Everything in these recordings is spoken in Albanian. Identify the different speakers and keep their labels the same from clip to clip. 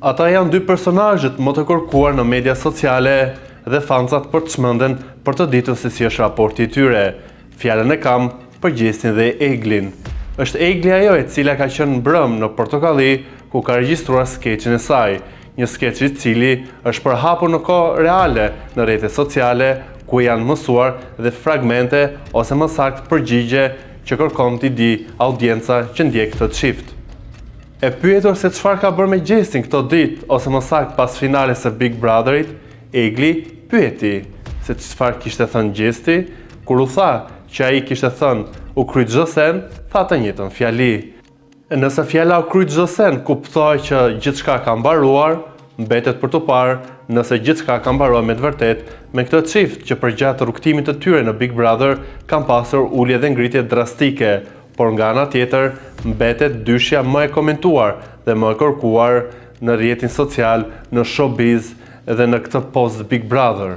Speaker 1: Ata janë dy personazhet më të kërkuar në media sociale dhe fancat për të çmenden për të ditur se si është raporti i tyre. Fjalën e kam për Gjestin dhe Eglin. Është Egli ajo e cila ka qenë mbrëm në Portokalli ku ka regjistruar skeçin e saj, një skeç i cili është përhapur në kohë reale në rrjetet sociale ku janë mësuar dhe fragmente ose më saktë përgjigje që kërkon t'i di audienca që ndjek këtë çift. E pyetur se çfarë ka bërë me Gjestin këto ditë ose më saktë pas finales së Big Brotherit, Egli pyeti se çfarë kishte thënë Gjesti, kur u tha që ai kishte thënë u krye çdo sen, tha të njëjtën fjali. Nëse fjala u krye çdo sen kuptoi që gjithçka ka mbaruar, mbetet për të parë nëse gjithçka ka mbaruar me të vërtetë me këtë çift që përgjatë rrugtimit të tyre në Big Brother kanë pasur ulje dhe ngritje drastike, por nga ana tjetër mbetet dyshja më e komentuar dhe më e kërkuar në rrjetin social, në showbiz dhe në këtë post Big Brother.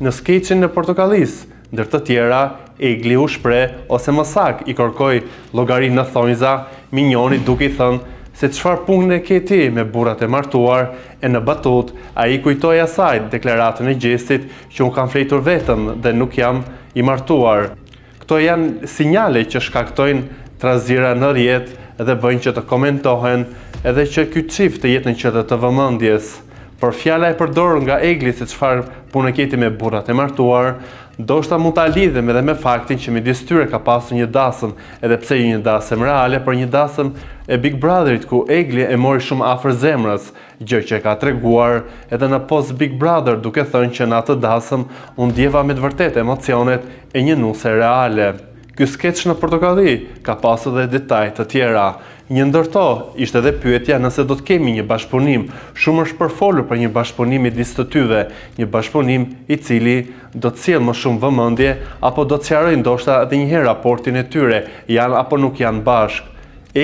Speaker 1: Në skeçin e Portokallis, ndër të tjera, Egli u shpreh ose më saktë i kërkoi llogari në thonjza minjonit duke i thënë se çfarë pune ke ti me burrat e martuar e në batut ai kujtoi asaj deklaratën e Gjestit që unë kam fletur vetëm dhe nuk jam i martuar. Këto janë sinjale që shkaktojnë trazira në rrjet dhe bëjnë që të komentohen edhe që ky çift të jetë në qendër të vëmendjes. Por fjala e përdorur nga Egli se çfarë pune ke ti me burrat e martuar, ndoshta mund ta lidhem edhe me faktin që midis tyre ka pasur një dasëm, edhe pse një dasëm reale, por një dasëm e Big Brotherit ku Egli e mori shumë afër zemrës, gjë që ka treguar edhe në post Big Brother duke thënë që në atë dasëm unë ndjeva me të vërtetë emocionet e një nuse reale. Ky skeç në Portokalli ka pasur edhe detaj të tjera. Një ndër to ishte edhe pyetja nëse do të kemi një bashkëpunim. Shumë është përfolur për një bashkëpunim midis të tyve, një bashkëpunim i cili do të sjellë më shumë vëmendje apo do të sqarojë ndoshta edhe një herë raportin e tyre, janë apo nuk janë bashkë.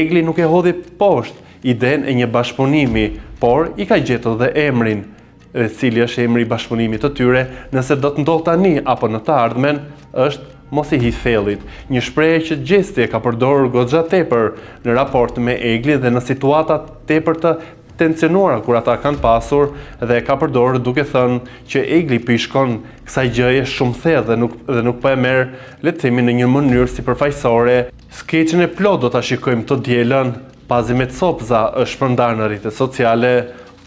Speaker 1: Egli nuk e hodhi poshtë idenë e një bashkëpunimi, por i ka gjetur dhe emrin, e cili është emri i bashkëpunimit të tyre, nëse do të ndodh tani apo në të ardhmen, është mos i hidh thellit, një shprehje që Gjesti e ka përdorur goxha tepër në raport me Egli dhe në situata tepër të tensionuara kur ata kanë pasur dhe e ka përdorur duke thënë që Egli po i shkon kësaj gjëje shumë thellë dhe nuk po e merr le të themi në një mënyrë sipërfaqësore. Skeçin e plot do ta shikojmë të dielën, pasi me copza është shpërndarë në rrjetet sociale,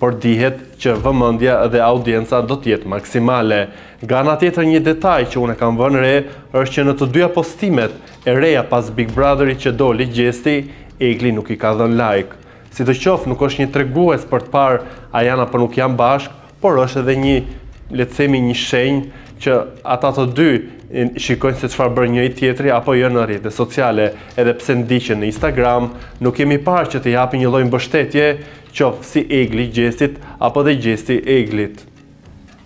Speaker 1: por dihet që vëmendja dhe audienca do të jetë maksimale. Nga ana tjetër, një detaj që unë kam vënë re është që në të dyja postimet e reja pas Big Brotherit që doli Gjesti, Egli nuk i ka dhënë like. Sidoqoftë nuk është një tregues për të parë a janë apo nuk janë bashkë, por është edhe një, le të themi, një shenjë që ata të dy shikojnë se çfarë bën njëri tjetri apo jo në rrjetet sociale, edhe pse ndiqen në Instagram, nuk kemi parë që të japin një lloj mbështetje, qoftë si Egli Gjestit apo dhe Gjesti Eglit.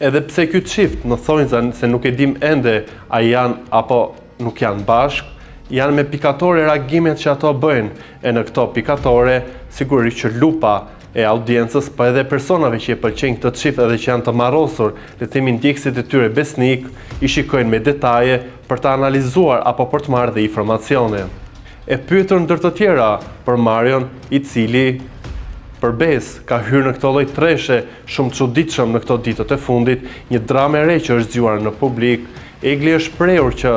Speaker 1: Edhe pse ky çift në thonjza se nuk e dim ende a janë apo nuk janë bashkë, janë me pikatore reagimet që ato bëjnë, e në këto pikatore sigurisht që lupa e audiencës, pa edhe personave që e pëlqejnë këtë çift edhe që janë të marrosur, le të themi ndjekësit e tyre besnik, i shikojnë me detaje për të analizuar apo për të marrë dhe informacione. E pyetur ndër të tjera për Marion, i cili përbes ka hyrë në këto lloj treshe shumë çuditshëm në këto ditët e fundit, një dramë e re që është zgjuar në publik. Egli është shprehur që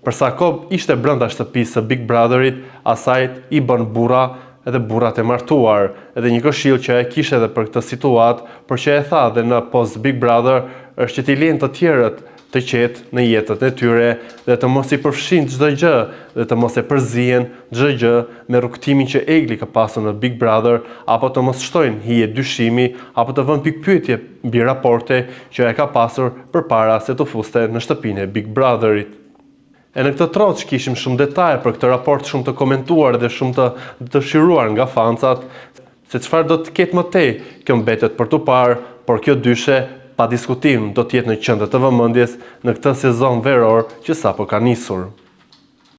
Speaker 1: për sa kohë ishte brenda shtëpisë së Big Brotherit, asajt i bën burra edhe burrat e martuar, edhe një këshill që e kishte edhe për këtë situatë, por që e tha edhe në post Big Brother, është që t'i lejnë të tjerët të qetë në jetët e tyre dhe të mos i përfshin çdo gjë dhe të mos e përzihen çdo gjë me rrugtimin që Egli ka pasur në Big Brother, apo të mos shtojnë hije dyshimi apo të vënë pikpyetje mbi raporte që e ka pasur përpara se të fuste në shtëpinë e Big Brotherit. E në këtë troç kishim shumë detaje për këtë raport shumë të komentuar dhe shumë të dëshiruar nga fancat, se çfarë do të ketë më tej, kjo mbetet për tu parë, por kjo dyshe pa diskutim do të jetë në qendër të vëmendjes në këtë sezon veror që sapo ka nisur.